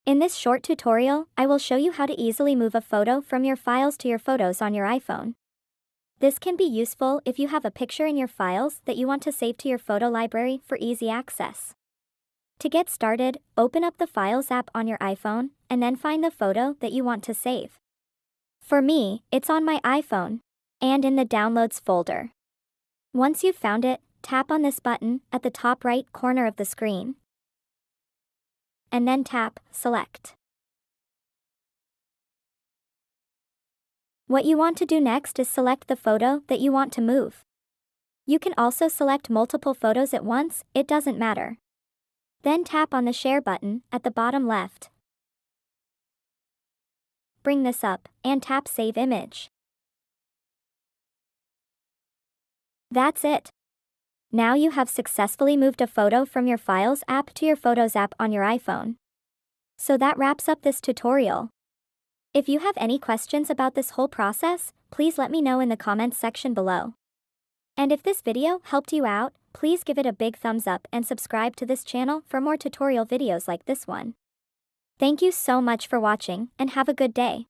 In this short tutorial, I will show you how to easily move a photo from your files to your photos on your iPhone. This can be useful if you have a picture in your files that you want to save to your photo library for easy access. To get started, open up the Files app on your iPhone, and then find the photo that you want to save. For me, it's on my iPhone, and in the Downloads folder. Once you've found it, tap on this button at the top right corner of the screen. And then tap Select. What you want to do next is select the photo that you want to move. You can also select multiple photos at once, it doesn't matter. Then tap on the Share button at the bottom left. Bring this up, and tap Save Image. That's it. Now you have successfully moved a photo from your Files app to your Photos app on your iPhone. So that wraps up this tutorial. If you have any questions about this whole process, please let me know in the comments section below. And if this video helped you out, please give it a big thumbs up and subscribe to this channel for more tutorial videos like this one. Thank you so much for watching, and have a good day.